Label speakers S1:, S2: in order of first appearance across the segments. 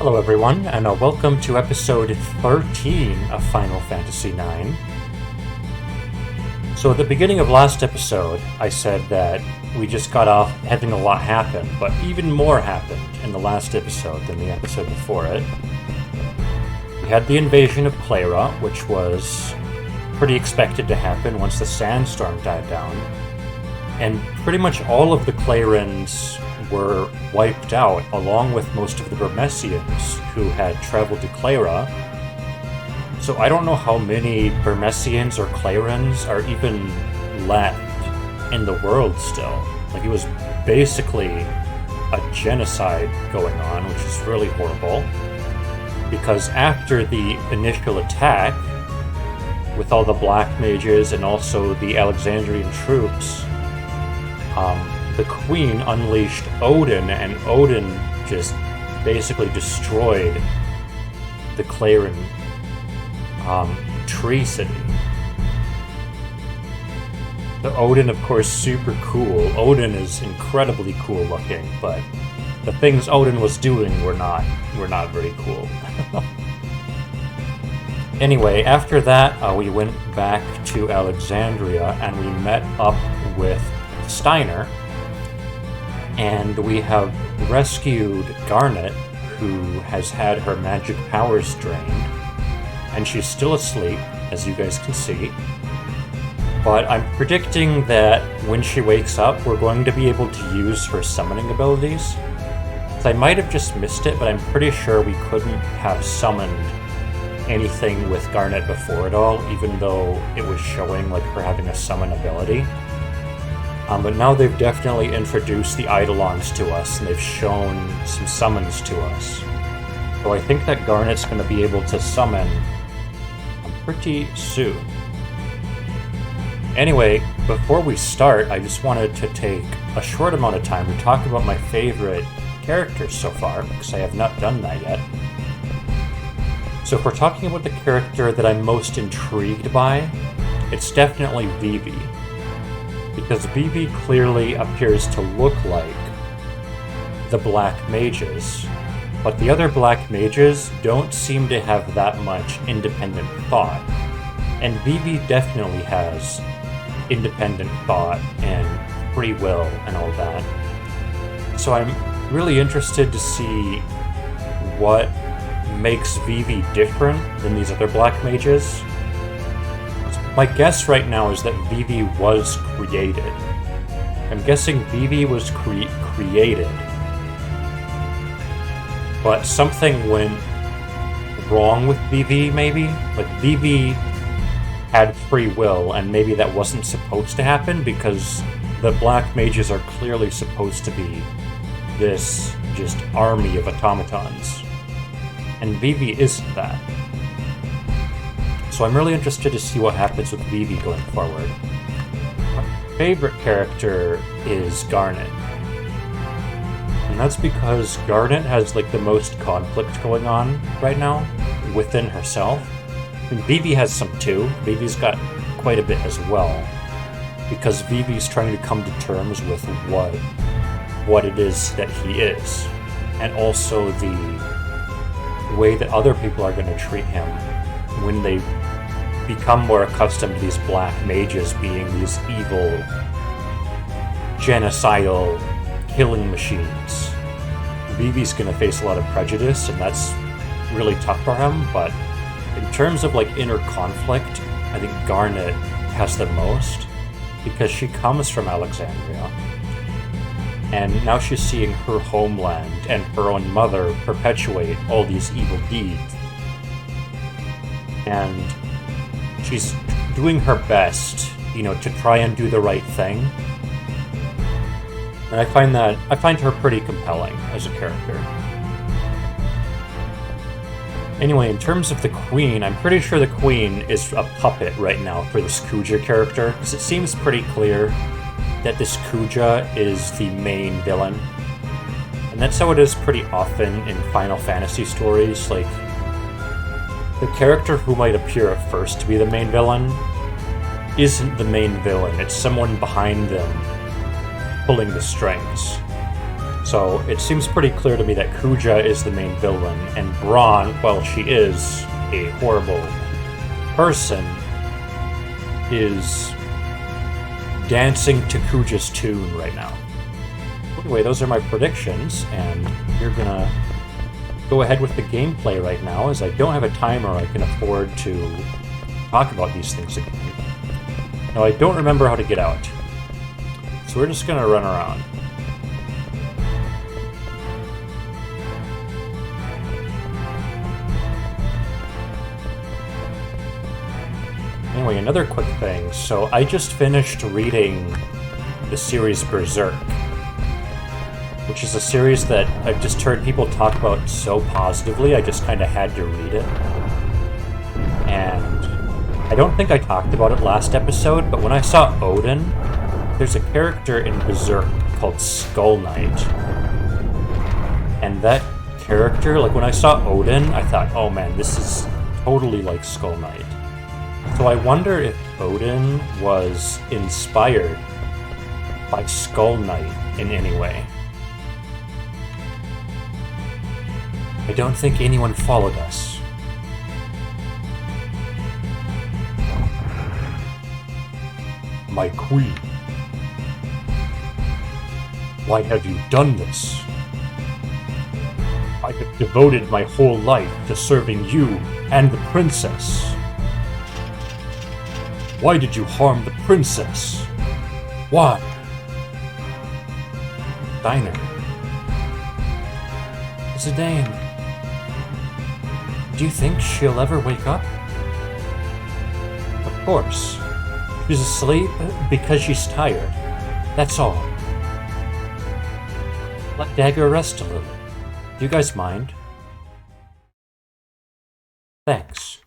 S1: Hello everyone, and welcome to episode 13 of Final Fantasy IX. So at the beginning of last episode, I said that we just got off having a lot happen, but even more happened in the last episode than the episode before it. We had the invasion of Clara, which was pretty expected to happen once the sandstorm died down, and pretty much all of the Clarans were wiped out, along with most of the Burmessians who had traveled to Clara. So I don't know how many Burmessians or Clarans are even left in the world still. Like, it was basically a genocide going on, which is really horrible. Because after the initial attack, with all the Black Mages and also the Alexandrian troops, the Queen unleashed Odin, and Odin just basically destroyed the Claran tree city. The Odin, of course, super cool. Odin is incredibly cool looking, but the things Odin was doing were not very cool. Anyway, after that, we went back to Alexandria and we met up with Steiner. And we have rescued Garnet, who has had her magic powers drained. And she's still asleep, as you guys can see. But I'm predicting that when she wakes up, we're going to be able to use her summoning abilities. So I might have just missed it, but I'm pretty sure we couldn't have summoned anything with Garnet before at all, even though it was showing like her having a summon ability. But now they've definitely introduced the Eidolons to us, and they've shown some summons to us. So I think that Garnet's going to be able to summon pretty soon. Anyway, before we start, I just wanted to take a short amount of time to talk about my favorite characters so far, because I have not done that yet. So if we're talking about the character that I'm most intrigued by, it's definitely Vivi. Because Vivi clearly appears to look like the Black Mages, but the other Black Mages don't seem to have that much independent thought. And Vivi definitely has independent thought and free will and all that. So I'm really interested to see what makes Vivi different than these other Black Mages. My guess right now is that Vivi was created. I'm guessing Vivi was created, but something went wrong with Vivi, maybe? Like, Vivi had free will, and maybe that wasn't supposed to happen, because the Black Mages are clearly supposed to be this just army of automatons. And Vivi isn't that. So I'm really interested to see what happens with Vivi going forward. My favorite character is Garnet. And that's because Garnet has like the most conflict going on right now within herself. I mean, Vivi has some too. Vivi's got quite a bit as well. Because Vivi's trying to come to terms with what it is that he is. And also the way that other people are going to treat him when they become more accustomed to these Black Mages being these evil, genocidal killing machines. Vivi's gonna face a lot of prejudice, and that's really tough for him, but in terms of like inner conflict, I think Garnet has the most, because she comes from Alexandria. And now she's seeing her homeland and her own mother perpetuate all these evil deeds. And she's doing her best, to try and do the right thing. And I find her pretty compelling as a character. Anyway, in terms of the Queen, I'm pretty sure the Queen is a puppet right now for this Kuja character, because it seems pretty clear that this Kuja is the main villain. And that's how it is pretty often in Final Fantasy stories. Like, the character who might appear at first to be the main villain isn't the main villain. It's someone behind them pulling the strings. So it seems pretty clear to me that Kuja is the main villain, and Braun, while she is a horrible person, is dancing to Kuja's tune right now. Anyway, those are my predictions, and we're gonna go ahead with the gameplay right now, as I don't have a timer I can afford to talk about these things again. Now, I don't remember how to get out, so we're just gonna run around. Anyway, another quick thing. So I just finished reading the series Berserk, which is a series that I've just heard people talk about so positively, I just kind of had to read it. And I don't think I talked about it last episode, but when I saw Odin, there's a character in Berserk called Skull Knight. And that character, like when I saw Odin, I thought, oh man, this is totally like Skull Knight. So I wonder if Odin was inspired by Skull Knight in any way. I don't think anyone followed us. My queen. Why have you done this? I have devoted my whole life to serving you and the princess. Why did you harm the princess? Why? Steiner. Zidane. Do you think she'll ever wake up? Of course. She's asleep because she's tired. That's all. Let Dagger rest a little. Do you guys mind? Thanks.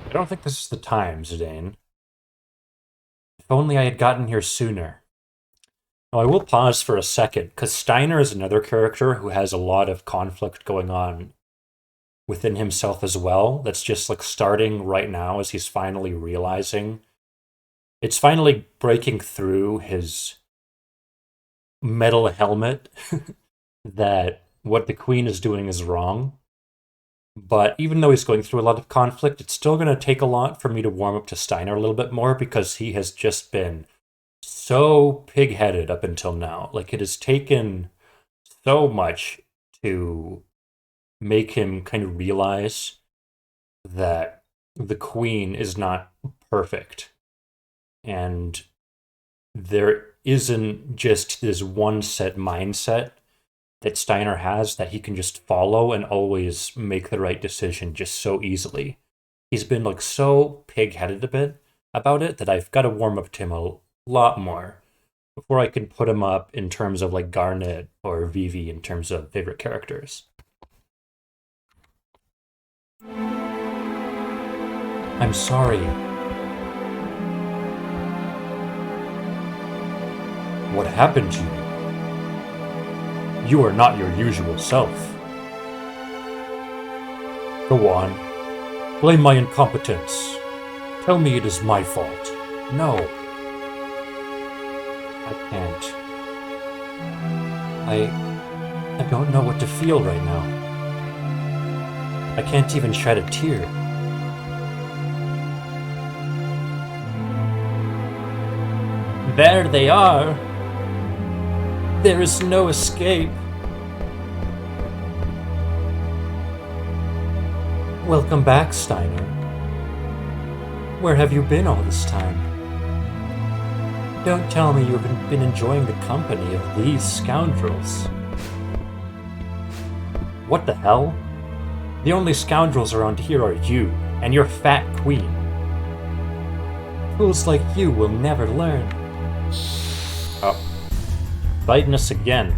S1: I don't think this is the time, Zidane. If only I had gotten here sooner. Now, I will pause for a second, because Steiner is another character who has a lot of conflict going on within himself as well. That's just like starting right now as he's finally realizing. It's finally breaking through his metal helmet that what the Queen is doing is wrong. But even though he's going through a lot of conflict, it's still going to take a lot for me to warm up to Steiner a little bit more, because he has just been so pig-headed up until now. Like, it has taken so much to make him kind of realize that the Queen is not perfect. And there isn't just this one set mindset that Steiner has that he can just follow and always make the right decision just so easily. He's been like so pig-headed a bit about it that I've got to warm up to him a lot more before I can put him up in terms of like Garnet or Vivi in terms of favorite characters. I'm sorry. What happened to you? You are not your usual self. Go on. Blame my incompetence. Tell me it is my fault. No. I can't. I don't know what to feel right now. I can't even shed a tear. There they are. There is no escape. Welcome back, Steiner. Where have you been all this time? Don't tell me you haven't been enjoying the company of these scoundrels. What the hell? The only scoundrels around here are you and your fat queen. Fools like you will never learn. Oh. Biting us again.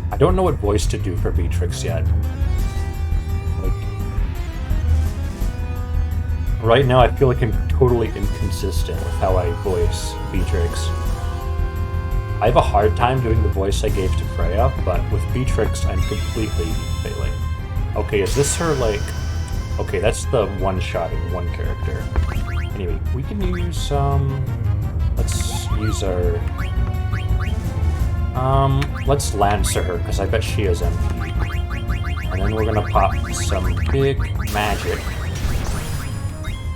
S1: I don't know what voice to do for Beatrix yet. Like, right now I feel like I'm totally inconsistent with how I voice Beatrix. I have a hard time doing the voice I gave to Freya, but with Beatrix I'm completely failing. Okay, is this her like... Okay, that's the one-shotting one character. Anyway, we can use let's use our Let's Lancer her, because I bet she is MP. And then we're gonna pop some big magic.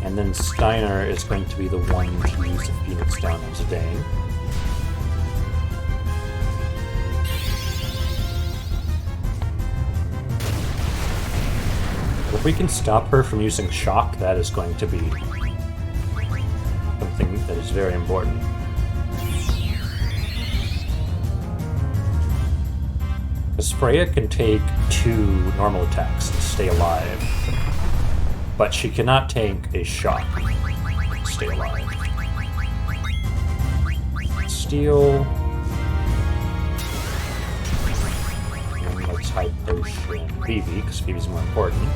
S1: And then Steiner is going to be the one to use the Phoenix down on Zidane. If we can stop her from using Shock, that is going to be something that is very important. Because Freya can take 2 normal attacks and stay alive. But she cannot tank a shock and stay alive. Steel. And let's high potion Phoebe, because Phoebe's more important.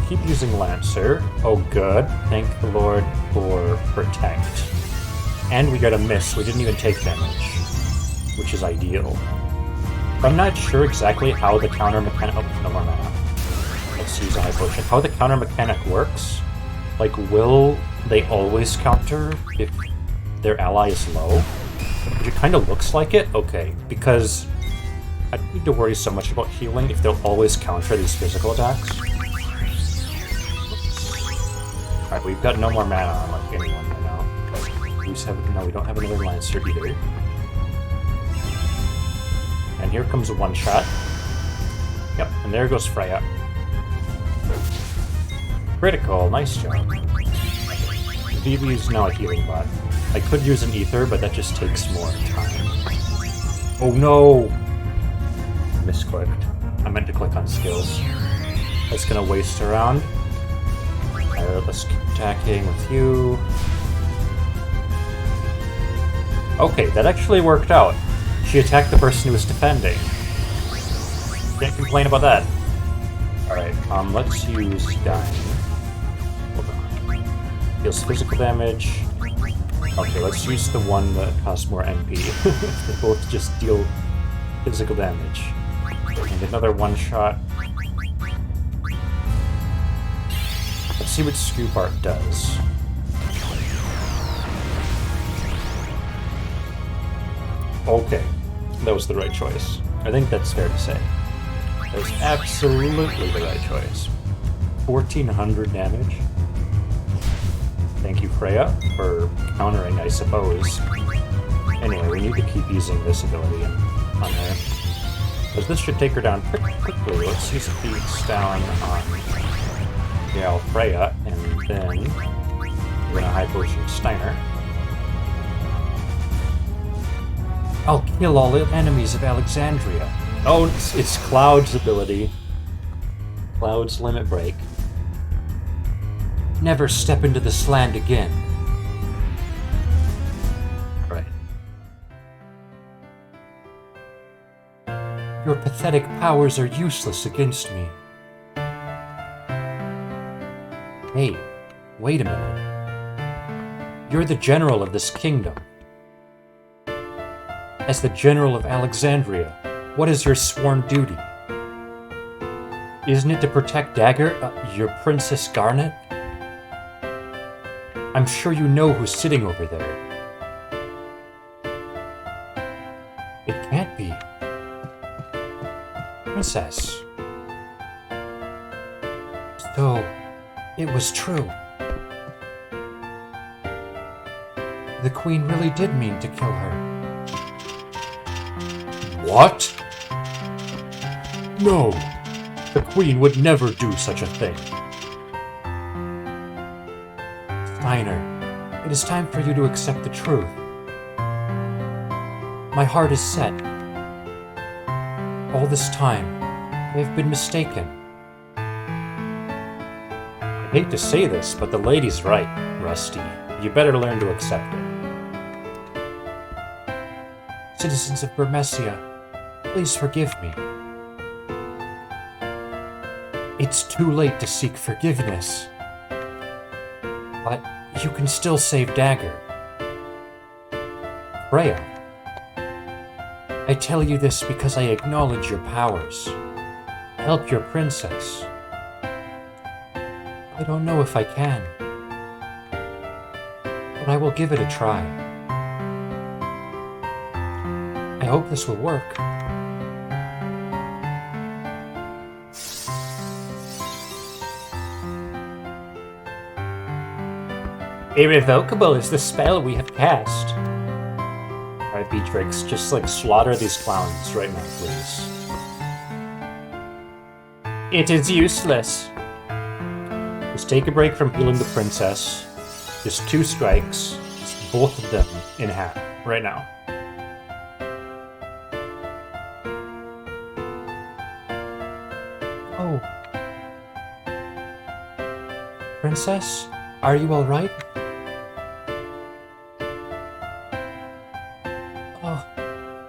S1: Keep using Lancer. Oh, good. Thank the Lord for Protect. And we got a miss. We didn't even take damage, which is ideal. I'm not sure exactly how the counter mechanic. Oh, no more mana. Let's use a high potion. How the counter mechanic works? Like, will they always counter if their ally is low? Which it kind of looks like it. Okay, because I don't need to worry so much about healing if they'll always counter these physical attacks. Alright, we've got no more mana on like anyone right now. No, we don't have another Lancer either. And here comes a one-shot. Yep, and there goes Freya. Critical, nice job. Phoebe's now a healing bot. I could use an Ether, but that just takes more time. Oh no! Misclicked. I meant to click on skills. That's gonna waste a round. Let's keep attacking with you. Okay, that actually worked out. She attacked the person who was defending. Can't complain about that. Alright, let's use Dying. Hold on. Deals physical damage. Okay, let's use the one that costs more MP. They both just deal physical damage. And another one-shot. Let's see what Scoop Art does. Okay, that was the right choice. I think that's fair to say. That was absolutely the right choice. 1400 damage. Thank you, Freya, for countering, I suppose. Anyway, we need to keep using this ability on her. Because this should take her down pretty quickly. Let's use a Phoenix down on Freya, and then we're gonna high potion Steiner. I'll kill all the enemies of Alexandria. Oh, it's Cloud's ability. Cloud's Limit Break. Never step into this land again. Right. Your pathetic powers are useless against me. Hey, wait a minute. You're the general of this kingdom. As the general of Alexandria, what is your sworn duty? Isn't it to protect Dagger, your Princess Garnet? I'm sure you know who's sitting over there. It can't be. Princess. So, it was true. The Queen really did mean to kill her. What? No! The Queen would never do such a thing. Steiner, it is time for you to accept the truth. My heart is set. All this time, I have been mistaken. I hate to say this, but the lady's right, Rusty. You better learn to accept it. Citizens of Bermesia, please forgive me. It's too late to seek forgiveness. But you can still save Dagger. Freya, I tell you this because I acknowledge your powers. help your princess. I don't know if I can, but I will give it a try. I hope this will work. Irrevocable is the spell we have cast. Alright, Beatrix, just like slaughter these clowns right now, please. It is useless. Just take a break from healing the princess. Just 2 strikes. Just both of them in half right now. Oh. Princess, are you alright? Oh,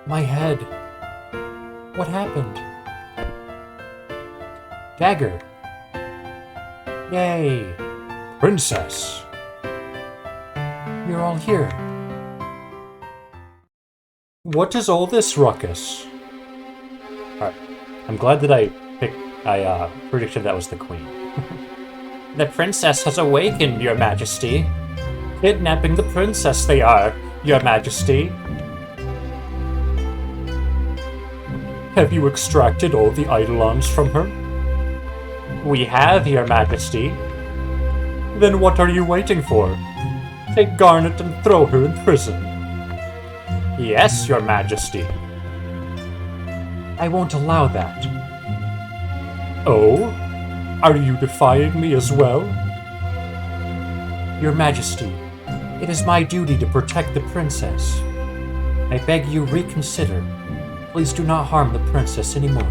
S1: my head. What happened? Dagger. Yay! Princess! You're all here. What is all this ruckus? Alright, I'm glad that I predicted that was the queen. The princess has awakened, your majesty. Kidnapping the princess they are, your majesty. Have you extracted all the eidolons from her? We have, your majesty. Then what are you waiting for? Take Garnet and throw her in prison. Yes, your majesty. I won't allow that. Oh? Are you defying me as well? Your majesty, it is my duty to protect the princess. I beg you reconsider. Please do not harm the princess anymore.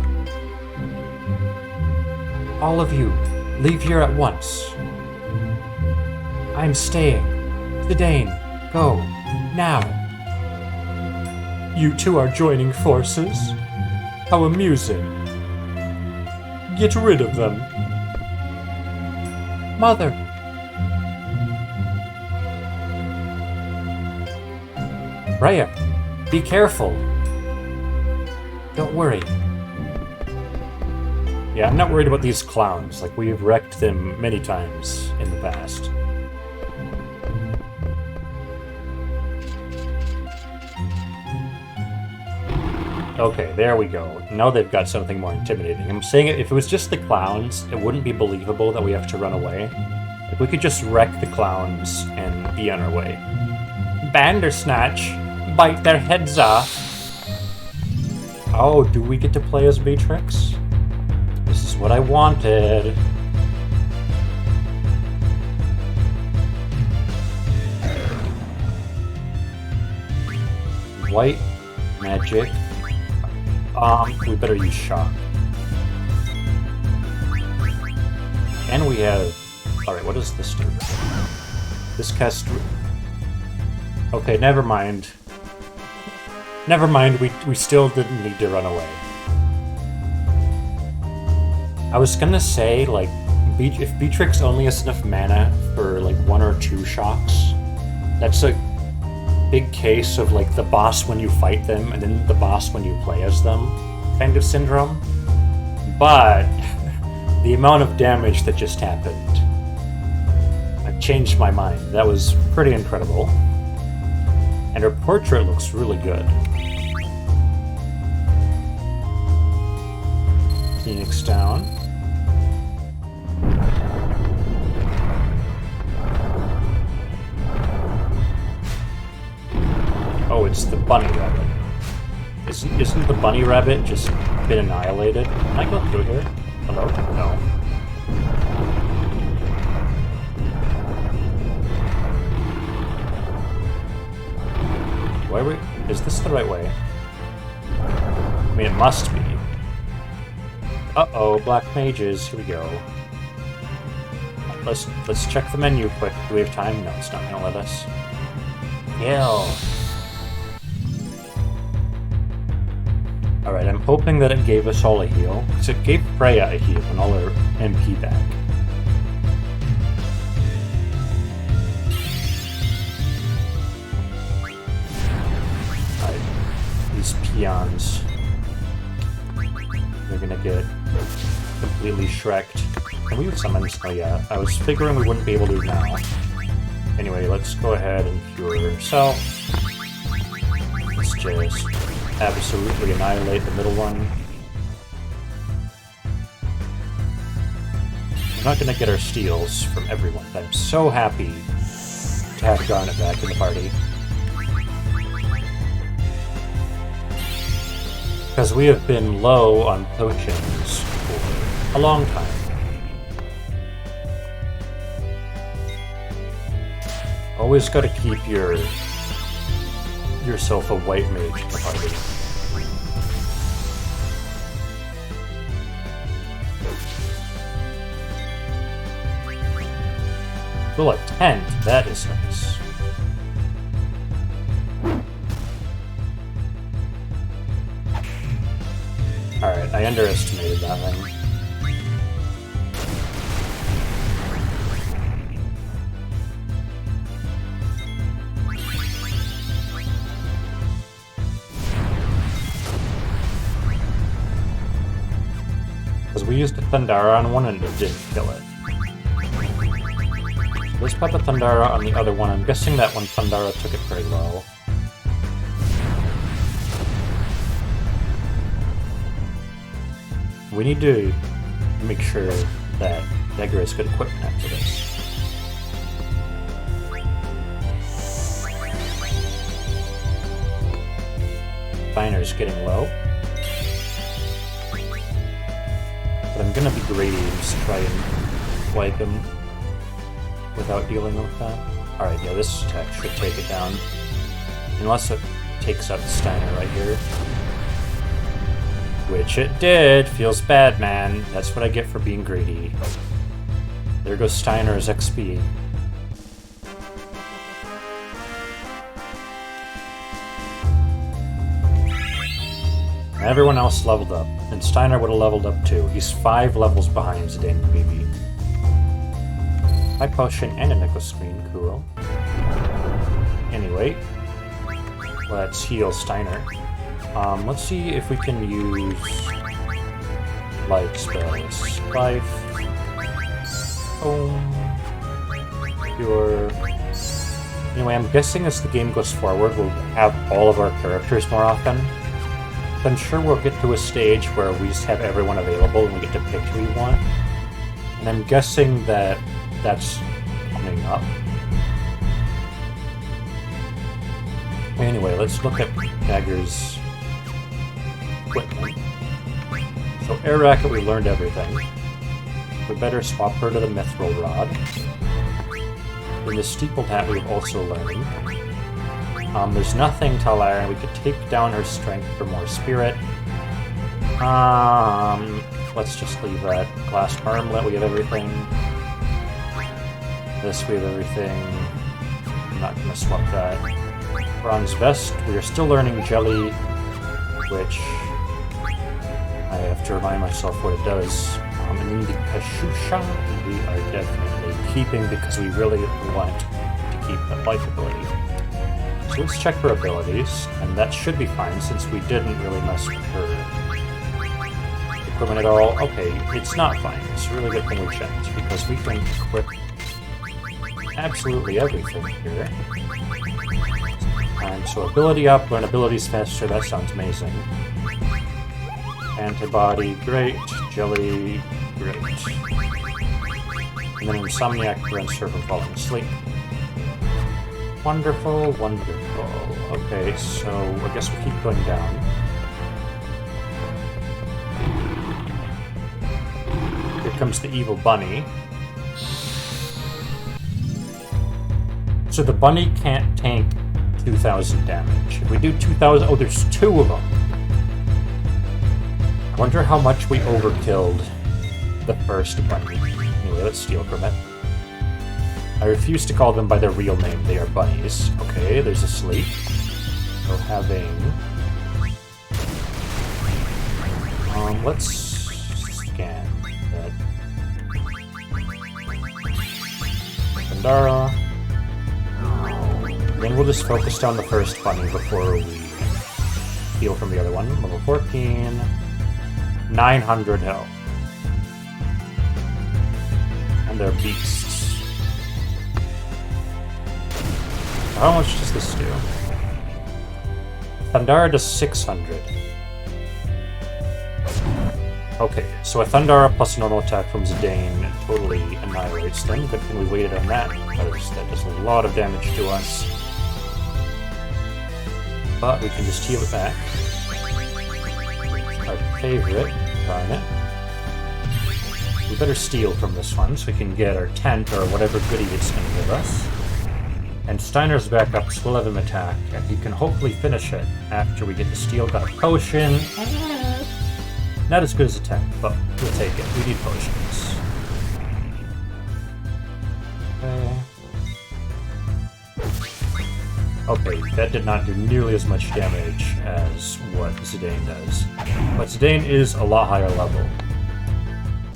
S1: All of you, leave here at once. I'm staying. Zidane, go. Now. You two are joining forces? How amusing. Get rid of them. Mother. Freya, be careful. Don't worry. Yeah, I'm not worried about these clowns. Like, we've wrecked them many times in the past. Okay, there we go. Now they've got something more intimidating. I'm saying if it was just the clowns, it wouldn't be believable that we have to run away. If we could just wreck the clowns and be on our way. Bandersnatch! Bite their heads off! Oh, do we get to play as Beatrix? This is what I wanted. White magic. We better use shock. And we have... Alright, what does this do? This cast... Okay, never mind. Never mind, we still didn't need to run away. I was gonna say, like, if Beatrix only has enough mana for, like, 1 or 2 shocks, that's a big case of, like, the boss when you fight them, and then the boss when you play as them kind of syndrome. But the amount of damage that just happened, I changed my mind. That was pretty incredible. And her portrait looks really good. Phoenix down. Oh, it's the bunny rabbit. Isn't the bunny rabbit just been annihilated? Can I go through here? Hello? No. Why are we... Is this the right way? I mean, it must be. Uh-oh, black mages. Here we go. Let's check the menu quick. Do we have time? No, it's not gonna let us. Kill. Alright, I'm hoping that it gave us all a heal. Because it gave Freya a heal and all her MP back. Alright, these peons. They're gonna get completely shreked. Can we summon? Oh yeah, I was figuring we wouldn't be able to now. Anyway, let's go ahead and cure yourself. Let's just absolutely annihilate the middle one. We're not going to get our steals from everyone, but I'm so happy to have Garnet back in the party. Because we have been low on potions for a long time. Always got to keep yourself a white mage in the party. Well, a tent, that is nice. Alright, I underestimated that thing. Because we used a Thundara on one and it didn't kill it. Let's pop a Thundara on the other one. I'm guessing that one Thundara took it pretty low. We need to make sure that Dagger has good equipment after this. Finer's getting low. But I'm gonna be greedy and just try and wipe him without dealing with that. Alright, yeah, this attack should take it down. Unless it takes out Steiner right here. Which it did! Feels bad, man. That's what I get for being greedy. There goes Steiner's XP. Everyone else leveled up, and Steiner would have leveled up too. He's 5 levels behind Zidane BB. High potion and a nickel screen, cool. Anyway, let's heal Steiner. Let's see if we can use light spells. Life, Cure. Anyway, I'm guessing as the game goes forward, we'll have all of our characters more often. I'm sure we'll get to a stage where we just have everyone available and we get to pick who we want. And I'm guessing that that's coming up. Anyway, let's look at Dagger's equipment. So Air Racket, we learned everything. We better swap her to the Mithril Rod. In the Steepled Hat, we've also learned. There's nothing Tall Iron. We could take down her strength for more spirit. Let's just leave that. Glass Armlet, we have everything. This, we have everything. I'm not going to swap that. Bronze Vest, we are still learning Jelly, which I have to remind myself what it does. And then the Kashusha, we are definitely keeping because we really want to keep the life ability. So let's check her abilities, and that should be fine since we didn't really mess with her equipment at all. Okay, it's not fine. It's a really good thing we checked because we can equip absolutely everything here. And so ability up, learn abilities faster, that sounds amazing. Antibody, great. Jelly, great. And then Insomniac prevents her from falling asleep. Wonderful, wonderful. Okay, so I guess we keep going down. Here comes the evil bunny. So the bunny can't tank 2,000 damage. If we do 2,000... Oh, there's 2 of them. I wonder how much we overkilled the first bunny. Anyway, let's steal from it. I refuse to call them by their real name. They are bunnies. Okay, there's a sleep. So having... let's scan that. Pandara. Then we'll just focus down the first bunny before we heal from the other one. Level 14. 900 health. And they're beasts. How much does this do? Thundara does 600. Okay, so a Thundara plus normal attack from Zidane totally annihilates them. Good thing we waited on that, because that does a lot of damage to us. But we can just heal it back. Our favorite, darn it. We better steal from this one so we can get our tent or whatever goodie it's going to give us. And Steiner's back up, so we'll have him attack, and he can hopefully finish it after we get the steel. Got a potion. Not as good as attack, but we'll take it. We need potions. Okay, that did not do nearly as much damage as what Zidane does. But Zidane is a lot higher level.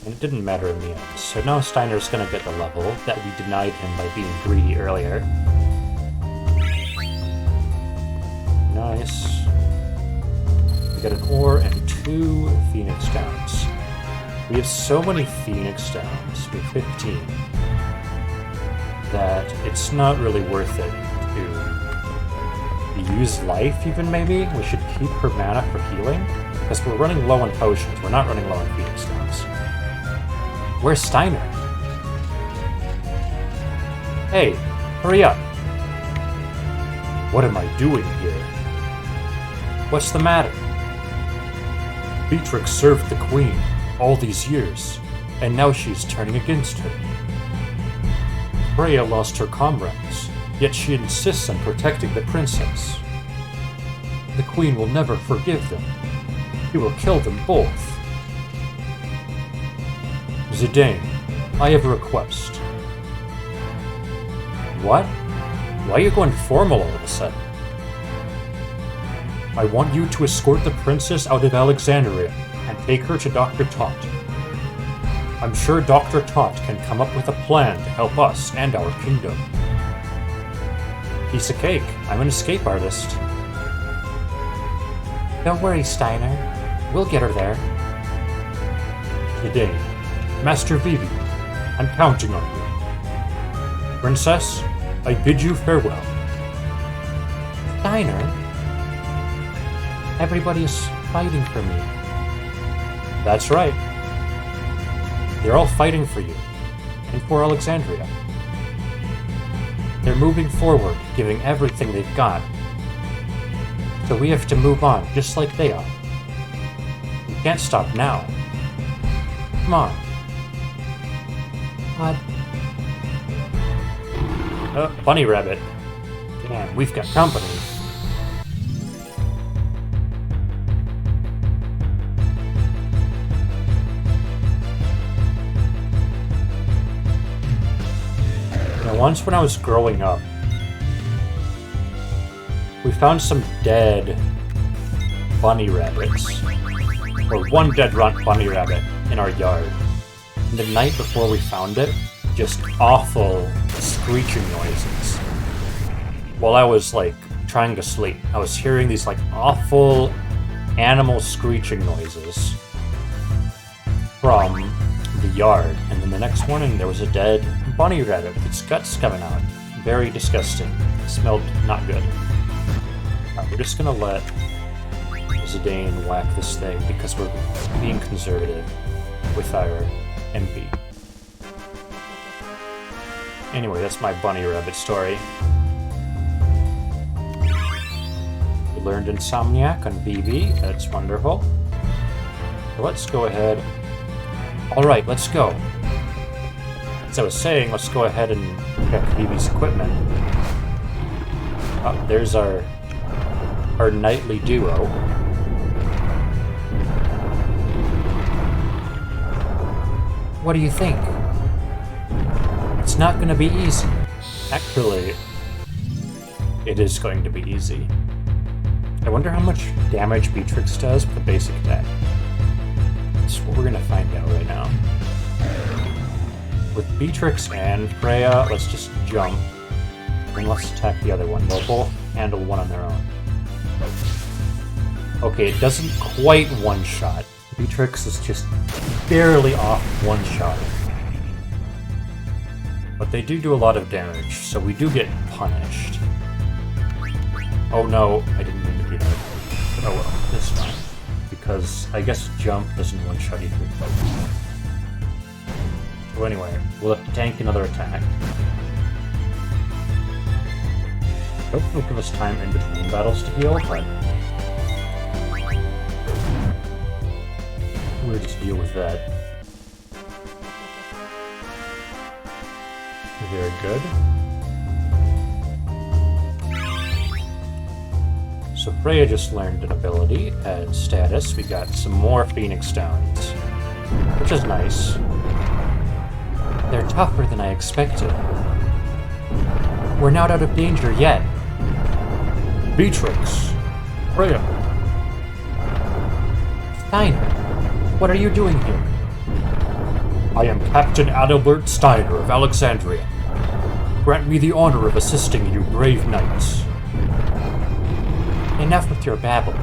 S1: And it didn't matter in the end. So now Steiner's gonna get the level that we denied him by being greedy earlier. Nice. We got an ore and 2 Phoenix Downs. We have so many Phoenix Downs, we have 15, that it's not really worth it to use life even maybe. We should keep her mana for healing, because we're running low on potions, we're not running low on Phoenix Downs. Where's Steiner? Hey, hurry up. What am I doing here? What's the matter? Beatrix served the Queen all these years, and now she's turning against her. Freya lost her comrades, yet she insists on protecting the princess. The Queen will never forgive them. He will kill them both. Zidane, I have a request. What? Why are you going formal all of a sudden? I want you to escort the princess out of Alexandria and take her to Dr. Tot. I'm sure Dr. Tot can come up with a plan to help us and our kingdom. Piece of cake. I'm an escape artist. Don't worry, Steiner. We'll get her there. Zidane, Master Vivi, I'm counting on you. Princess, I bid you farewell. Steiner? Everybody is fighting for me. That's right. They're all fighting for you, and for Alexandria. They're moving forward, giving everything they've got. So we have to move on, just like they are. We can't stop now. Come on. What? Bunny Rabbit. Damn, we've got company. Once when I was growing up, we found some dead bunny rabbits, or one dead bunny rabbit in our yard. And the night before we found it, just awful screeching noises. While I was trying to sleep, I was hearing these awful animal screeching noises from the yard, and then the next morning there was a dead bunny rabbit with its guts coming out. Very disgusting. It smelled not good. We're just gonna let Zidane whack this thing because we're being conservative with our MP. Anyway, that's my bunny rabbit story. We learned Insomniac on BB. That's wonderful. So let's go ahead. Alright, let's go. As I was saying, let's go ahead and check BB's equipment. Oh, there's our nightly duo. What do you think? It's not going to be easy. Actually, it is going to be easy. I wonder how much damage Beatrix does with the basic attack. That's what we're going to find out right now. With Beatrix and Freya, let's just jump. And let's attack the other one. They'll both handle one on their own. Okay, it doesn't quite one-shot. Beatrix is just barely off one shot. But they do a lot of damage, so we do get punished. Oh no, I didn't mean to be there. Oh well, that's fine. Because I guess jump doesn't one-shot you through. So anyway, we'll have to tank another attack. Hope it'll give us time in between battles to heal, but we'll just deal with that. Very good. So Freya just learned an ability at status. We got some more Phoenix Stones, which is nice. They're tougher than I expected. We're not out of danger yet. Beatrix. Freya. Steiner, what are you doing here? I am Captain Adalbert Steiner of Alexandria. Grant me the honor of assisting you, brave knights. Enough with your babble.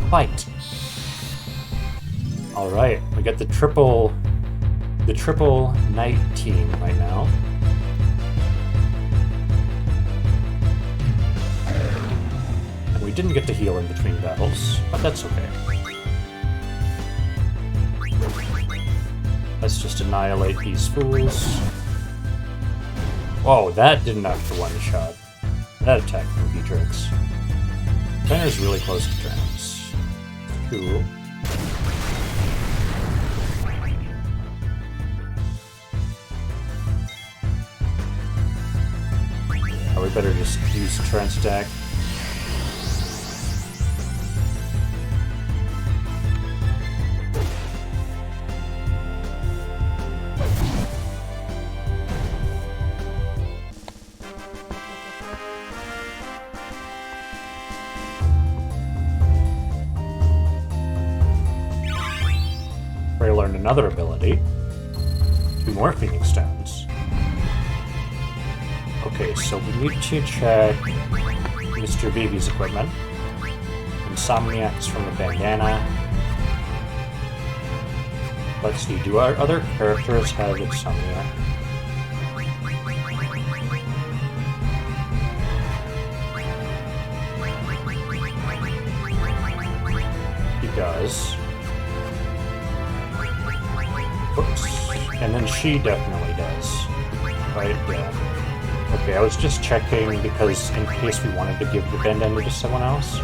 S1: Fight. Alright, we got the triple knight team right now. And we didn't get to heal in between battles, but that's okay. Let's just annihilate these fools. Whoa, that didn't have to one-shot. That attack from Beatrix. Steiner's really close to Trance. Cool. Oh, we better just use Trance attack. Learned another ability. 2 more Phoenix Stones. Okay, so we need to check Mr. Baby's equipment. Insomniacs from the bandana. Let's see, do our other characters have Insomniac? He does. Oops. And then she definitely does. Right? Yeah. Okay, I was just checking because in case we wanted to give the bandana to someone else.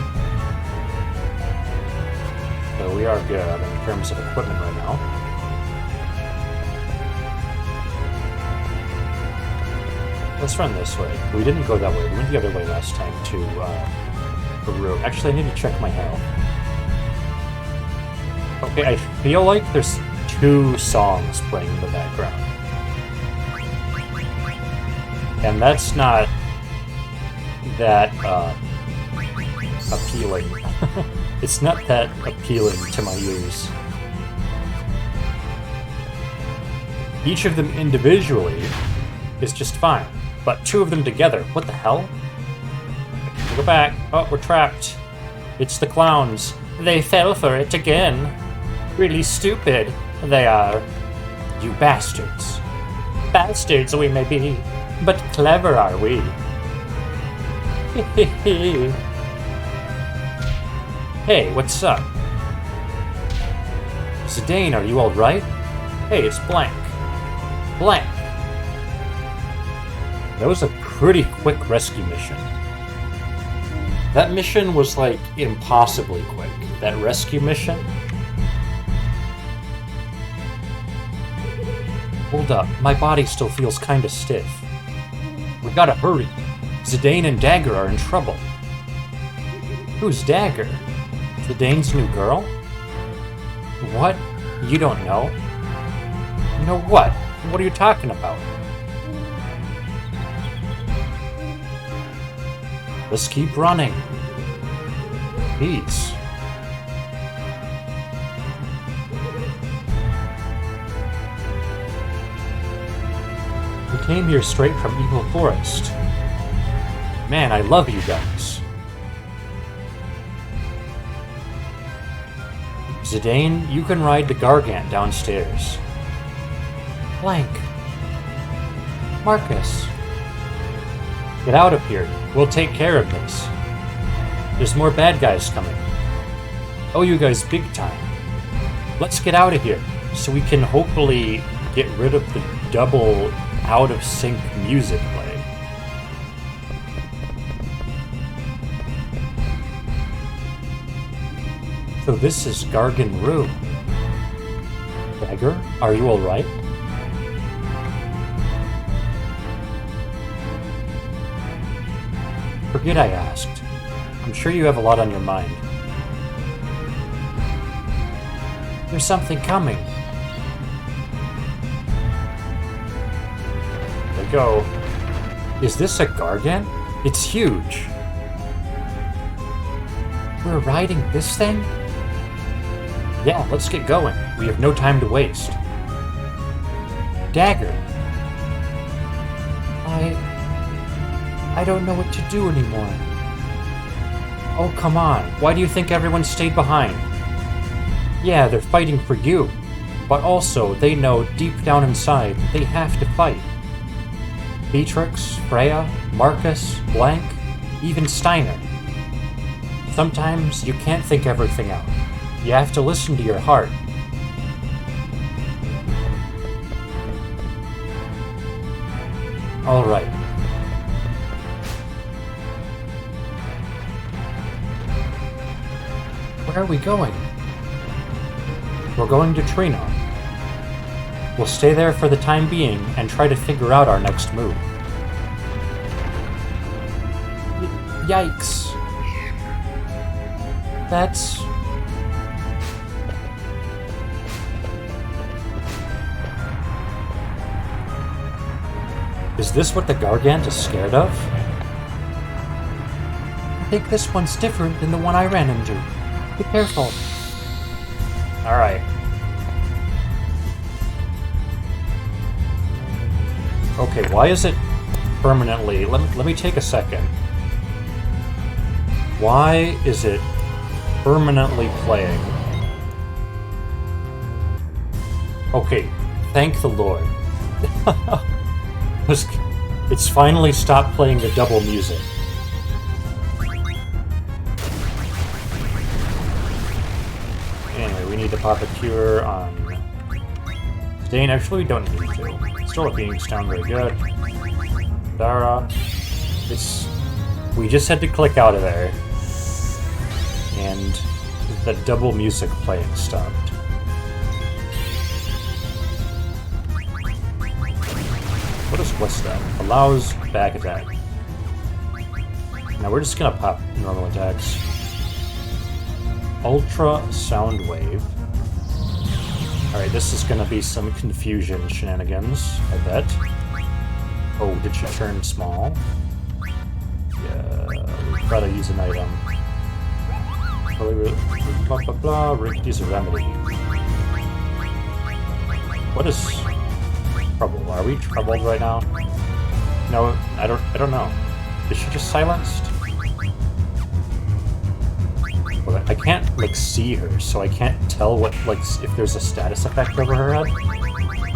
S1: So we are good in terms of equipment right now. Let's run this way. We didn't go that way. We went the other way last time to the room. Actually, I need to check my health. Okay, I feel like there's 2 songs playing in the background. And that's not that appealing. It's not that appealing to my ears. Each of them individually is just fine, but 2 of them together, what the hell? Go back. Oh, we're trapped. It's the clowns. They fell for it again. Really stupid. They are. You bastards. Bastards we may be, but clever are we. Hey, what's up? Zidane, are you alright? Hey, it's Blank. Blank. That was a pretty quick rescue mission. That mission was like impossibly quick. That rescue mission. Hold up, my body still feels kinda stiff. We gotta hurry. Zidane and Dagger are in trouble. Who's Dagger? Zidane's new girl? What? You don't know? Know what? What are you talking about? Let's keep running. Peace. We came here straight from Evil Forest. Man, I love you guys. Zidane, you can ride the Gargant downstairs. Blank. Marcus! Get out of here. We'll take care of this. There's more bad guys coming. Oh, you guys big time. Let's get out of here so we can hopefully get rid of the double out of sync music playing. So this is Gargan Rue. Dagger, are you alright? Forget I asked. I'm sure you have a lot on your mind. There's something coming. There we go. Is this a Gargan? It's huge. We're riding this thing? Yeah, let's get going. We have no time to waste. Dagger. I don't know what to do anymore. Oh, come on. Why do you think everyone stayed behind? Yeah, they're fighting for you. But also, they know deep down inside that they have to fight. Beatrix, Freya, Marcus, Blank, even Steiner. Sometimes you can't think everything out. You have to listen to your heart. All right. Where are we going? We're going to Trina. We'll stay there for the time being and try to figure out our next move. Yikes. That's... Is this what the Gargant is scared of? I think this one's different than the one I ran into. Be careful. Alright. Okay, why is it permanently... Let me take a second. Why is it permanently playing? Okay, thank the Lord. It's finally stopped playing the double music. Anyway, we need to pop a cure on Dane. Actually, we don't need to. Still a Phoenix Town, very good. Dara. We just had to click out of there. And the double music playing stopped. What's that? Allows back attack. Now we're just gonna pop normal attacks. Ultra Sound Wave. Alright, this is gonna be some confusion shenanigans, I bet. Oh, did she turn small? Yeah, we gotta use an item. Blah blah blah, Ricky's a remedy. What is trouble? Are we troubled right now? No, I don't know. Is she just silenced? Well, I can't like see her, so I can't tell what if there's a status effect over her head.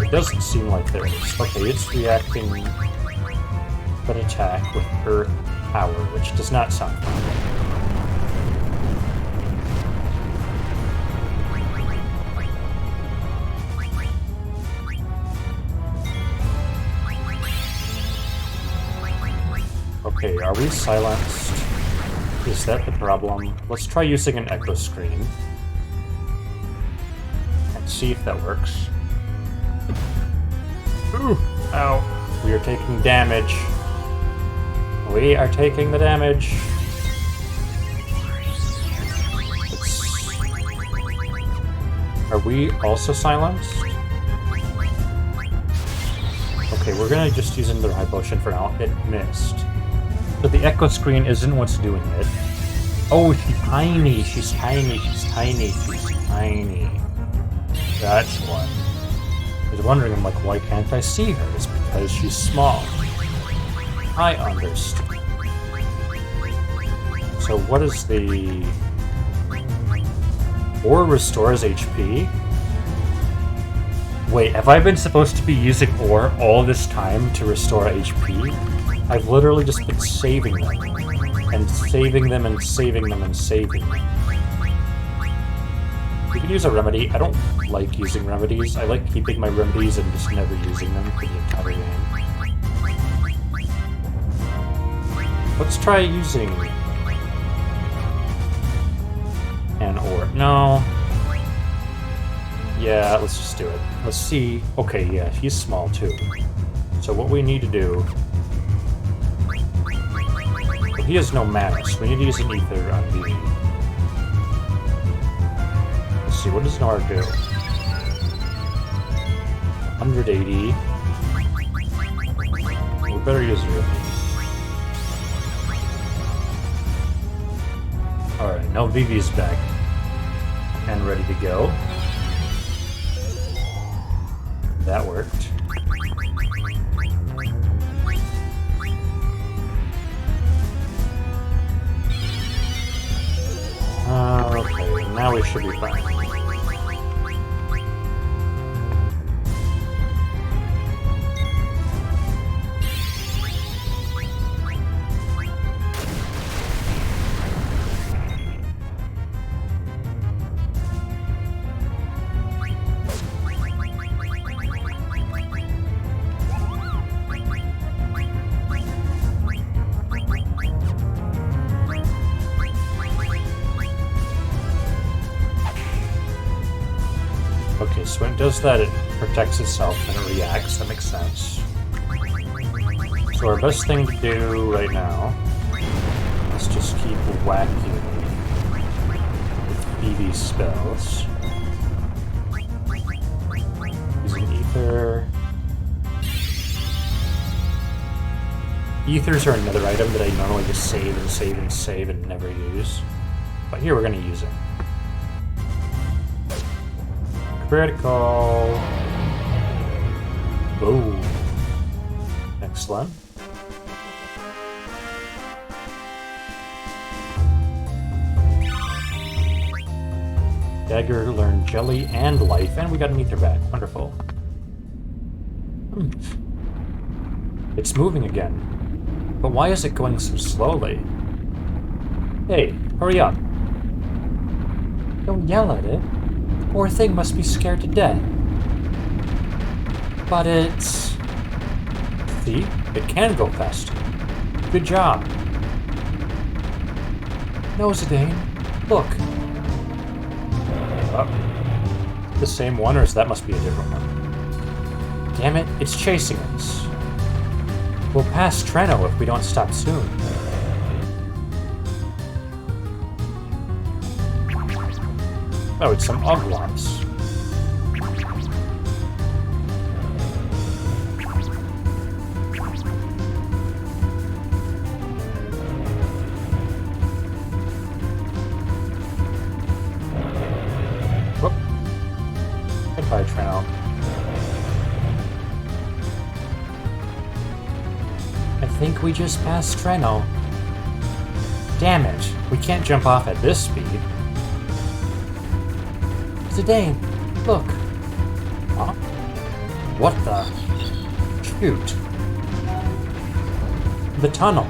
S1: It doesn't seem like there is. Okay, it's reacting an attack with her power, which does not sound fun. Okay, are we silenced? Is that the problem? Let's try using an echo screen. And see if that works. Ooh! Ow! We are taking damage. We are taking the damage. Are we also silenced? Okay, we're gonna just use another high potion for now. It missed. So the echo screen isn't what's doing it. Oh, she's tiny. She's tiny. She's tiny. She's tiny. That's what. I was wondering, I'm like, why can't I see her? It's because she's small. I understand. So what is the... Or restores HP? Wait, have I been supposed to be using ore all this time to restore HP? I've literally just been saving them. And saving them and saving them and saving them. You could use a remedy. I don't like using remedies. I like keeping my remedies and just never using them for the entire game. Let's try using an ore. No. Yeah, let's just do it. Let's see. Okay, yeah, he's small too. So what we need to do... Well, he has no mana, so we need to use an ether on Vivi. Let's see, what does Nora do? 180. We better use her. Alright, now Vivi's back. And ready to go. That worked. Okay, now we should be fine. Okay, so when it does that, it protects itself and it reacts. That makes sense. So our best thing to do right now is just keep whacking with Vivi's spells. Using Ether. Ethers are another item that I normally just save and save and save and never use. But here we're going to use it. Critical. Boom. Excellent. Dagger learned Jelly and Life, and we got an Ether back. Wonderful. It's moving again. But why is it going so slowly? Hey, hurry up. Don't yell at it. The poor thing must be scared to death. But it's... See? It can go faster. Good job. No, Zidane. Look. The same one, or that must be a different one? Damn it, it's chasing us. We'll pass Treno if we don't stop soon. Oh, it's some Oglops. Whoop. Goodbye, Treno. I think we just passed Treno. Damn it, we can't jump off at this speed. Zidane, look. Huh? What the? Shoot. The tunnel.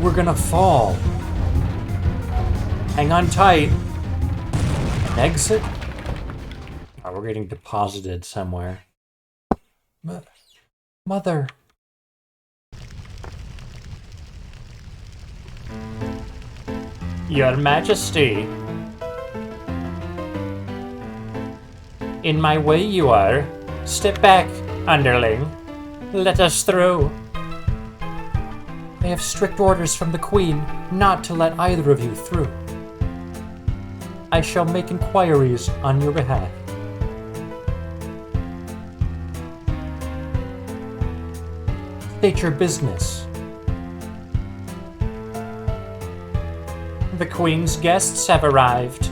S1: We're gonna fall. Hang on tight. An exit? Oh, we're getting deposited somewhere. Mother. Your Majesty. In my way you are. Step back, underling. Let us through. I have strict orders from the Queen not to let either of you through. I shall make inquiries on your behalf. State your business. The Queen's guests have arrived.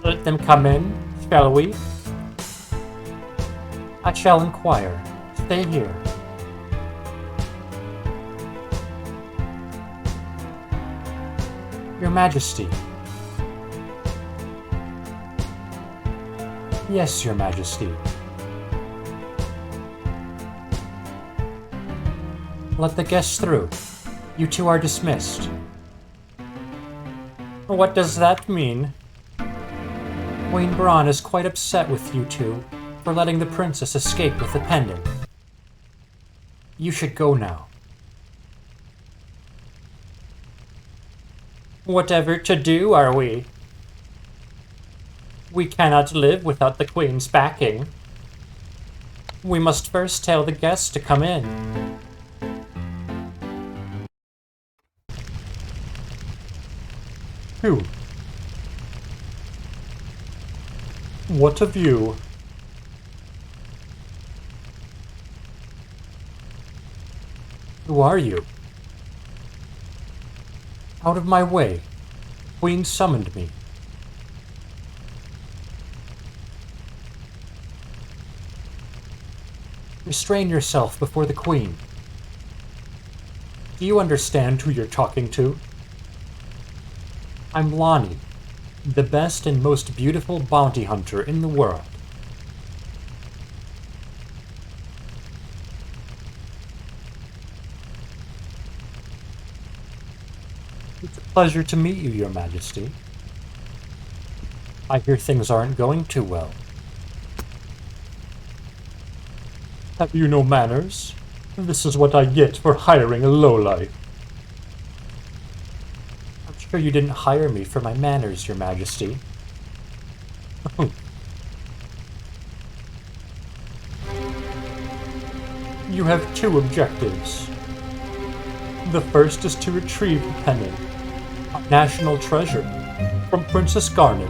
S1: Let them come in, shall we? I shall inquire. Stay here. Your Majesty. Yes, Your Majesty. Let the guests through. You two are dismissed. What does that mean? Queen Braun is quite upset with you two for letting the princess escape with the pendant. You should go now. Whatever to do, are we? We cannot live without the Queen's backing. We must first tell the guests to come in. Who? What of you? Who are you? Out of my way. Queen summoned me. Restrain yourself before the Queen. Do you understand who you're talking to? I'm Lonnie, the best and most beautiful bounty hunter in the world. It's a pleasure to meet you, Your Majesty. I hear things aren't going too well. Have you no manners? This is what I get for hiring a lowlife. I'm sure you didn't hire me for my manners, Your Majesty. You have two objectives. The first is to retrieve the pendant, a national treasure, from Princess Garnet.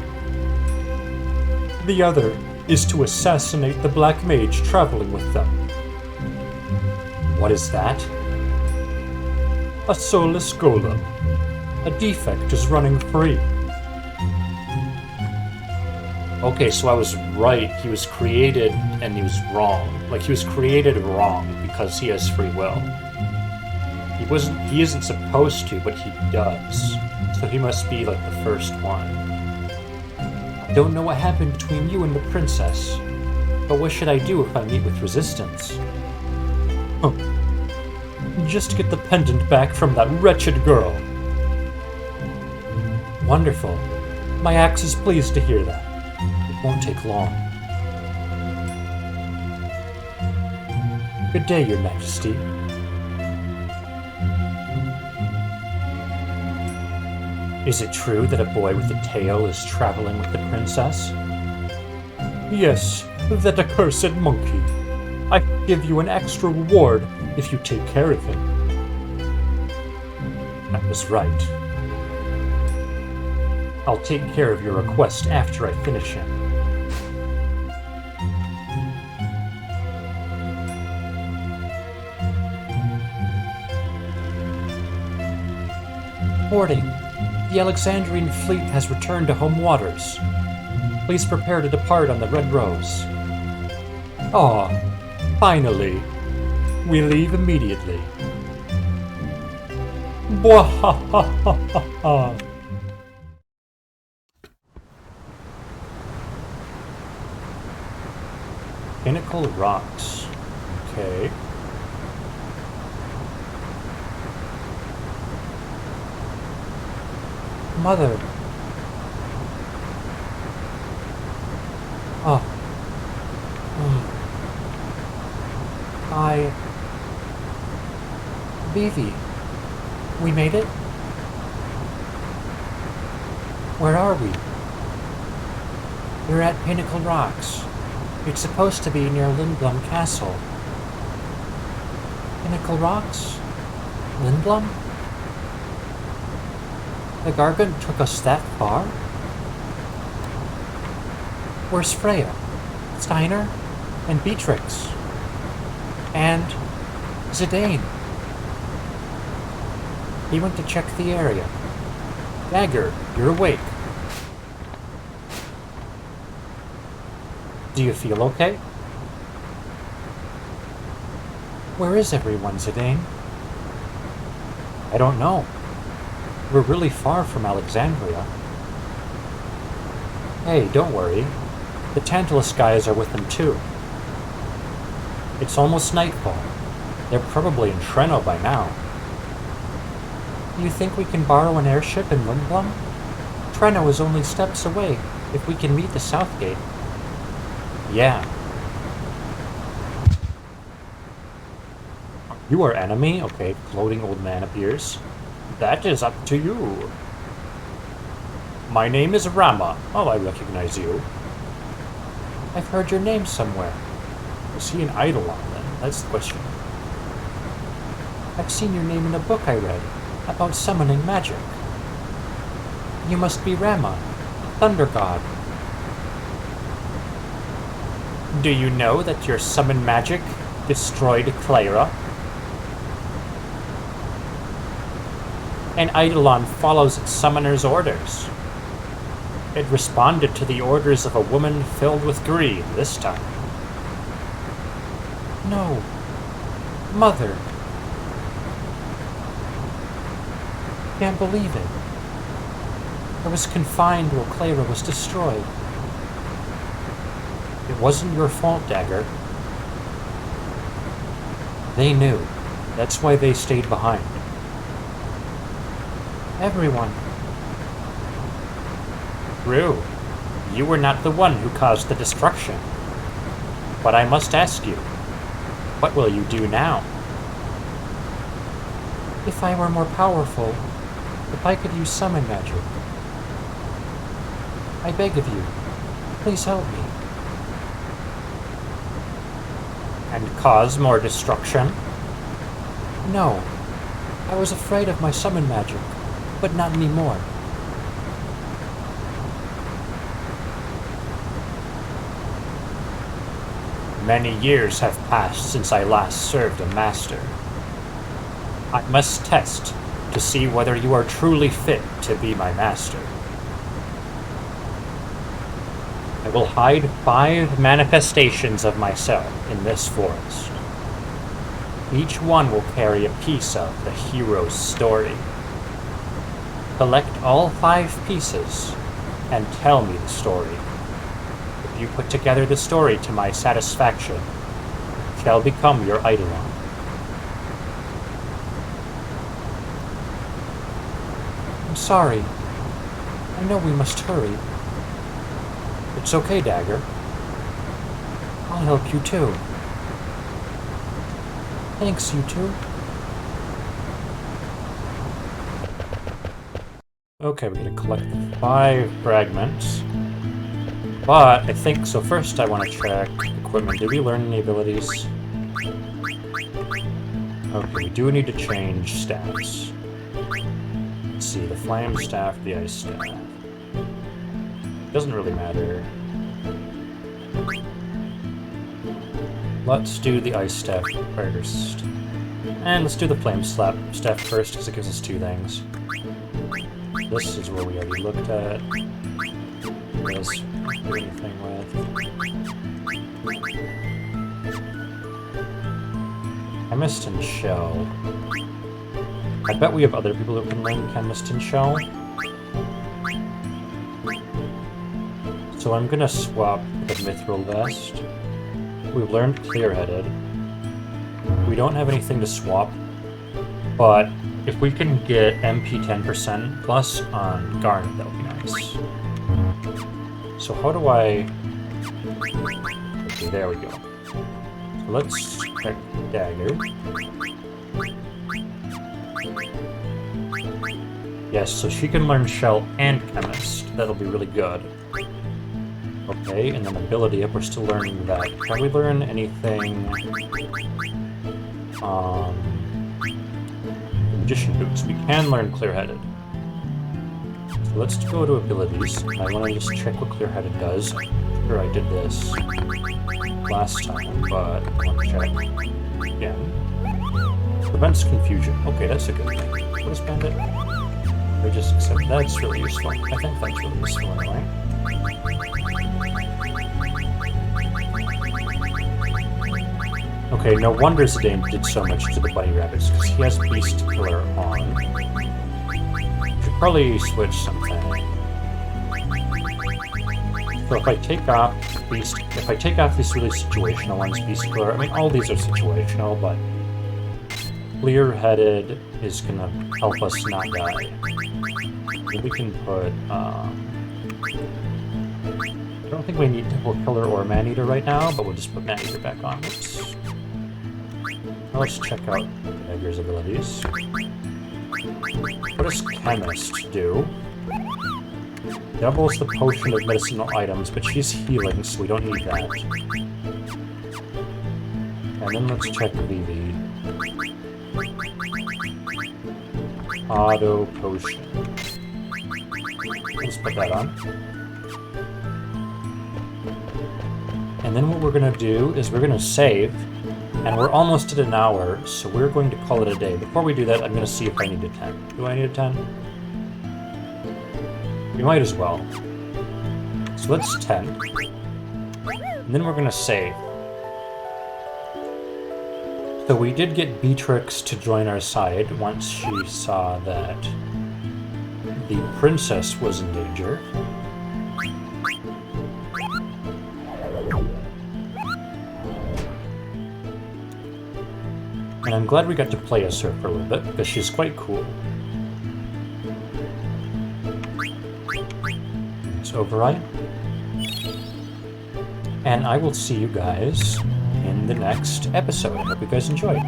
S1: The other is to assassinate the Black Mage traveling with them. What is that? A soulless golem. A defect is running free. Okay, so I was right. He was created and he was wrong. Like, he was created wrong because he has free will. He isn't supposed to, but he does. So he must be like the first one. I don't know what happened between you and the princess, but what should I do if I meet with resistance? Just get the pendant back from that wretched girl. Wonderful. My axe is pleased to hear that. It won't take long. Good day, Your Majesty. Is it true that a boy with a tail is traveling with the princess? Yes, that accursed monkey. I can give you an extra reward if you take care of him. That was right. I'll take care of your request after I finish him. Boarding. The Alexandrian fleet has returned to home waters. Please prepare to depart on the Red Rose. Ah, finally. We leave immediately. Bwahahaha. Pinnacle Rocks. Okay. Mother. Oh. Vivi. We made it? Where are we? We're at Pinnacle Rocks. It's supposed to be near Lindblom Castle. Pinnacle Rocks? Lindblom? The Gargant took us that far? Where's Freya, Steiner, and Beatrix? And Zidane? He went to check the area. Dagger, you're awake. Do you feel okay? Where is everyone, Zidane? I don't know. We're really far from Alexandria. Hey, don't worry. The Tantalus guys are with them too. It's almost nightfall. They're probably in Treno by now. You think we can borrow an airship in Lindblom? Treno is only steps away, if we can meet the South Gate. Yeah. You are enemy? Okay, floating old man appears. That is up to you. My name is Rama. Oh, I recognize you. I've heard your name somewhere. Is he an Eidolon then? That's the question. I've seen your name in a book I read about summoning magic. You must be Rama, thunder god. Do you know that your summon magic destroyed Clara? An Eidolon follows its summoner's orders. It responded to the orders of a woman filled with greed this time. No. Mother. Can't believe it. I was confined while Clara was destroyed. It wasn't your fault, Dagger. They knew. That's why they stayed behind. Everyone. True. You were not the one who caused the destruction. But I must ask you, what will you do now? If I were more powerful, if I could use summon magic. I beg of you, please help me. And cause more destruction? No. I was afraid of my summon magic, but not anymore. Many years have passed since I last served a master. I must test to see whether you are truly fit to be my master. I will hide 5 manifestations of myself in this forest. Each one will carry a piece of the hero's story. Collect all 5 pieces and tell me the story. If you put together the story to my satisfaction, it shall become your Eidolon. I'm sorry. I know we must hurry. It's okay, Dagger. I'll help you too. Thanks, you two. Okay, we're gonna collect 5 fragments. But I think, so first I want to check equipment. Did we learn any abilities? Okay, we do need to change staffs. Let's see, the flame staff, the ice staff. Doesn't really matter. Let's do the ice staff first. And let's do the flame staff first, because it gives us 2 things. This is where we already looked at. This, do anything with. Chemist and Shell. I bet we have other people who can learn Chemist and Shell. So I'm gonna swap the Mithril Vest. We've learned Clear-Headed. We don't have anything to swap, but if we can get MP 10% plus on Garnet, that would be nice. So how do I... Okay, there we go. So let's check Dagger. Yes, so she can learn Shell and Chemist. That'll be really good. Okay, and then Ability Up, we're still learning that. Can we learn anything... Magician Boots. We can learn Clear-Headed. So let's go to Abilities. I want to just check what Clear-Headed does. Sure, I did this last time, but I want to check again. Prevents confusion. Okay, that's a good thing. What is Bandit? I just accept that's really useful. I think that's really useful anyway. Okay, no wonder Zidane did so much to the bunny rabbits, because he has Beast Killer on. Should probably switch something. So if I take off these really situational ones, Beast Killer, I mean, all these are situational, but clear-headed is gonna help us not die. Then we can put, I don't think we need Temple Killer or Man-Eater right now, but we'll just put Man-Eater back on. Oops. Now let's check out Dagger's abilities. What does Chemist do? Doubles the potion of medicinal items, but she's healing, so we don't need that. And then let's check Vivi. Auto potion. Let's put that on. And then what we're going to do is we're going to save, and we're almost at an hour, so we're going to call it a day. Before we do that, I'm going to see if I need a 10. Do I need a 10? We might as well. So let's 10. And then we're going to save. So we did get Beatrix to join our side once she saw that the princess was in danger. And I'm glad we got to play as her for a little bit, because she's quite cool. Let's override. And I will see you guys in the next episode. I hope you guys enjoyed.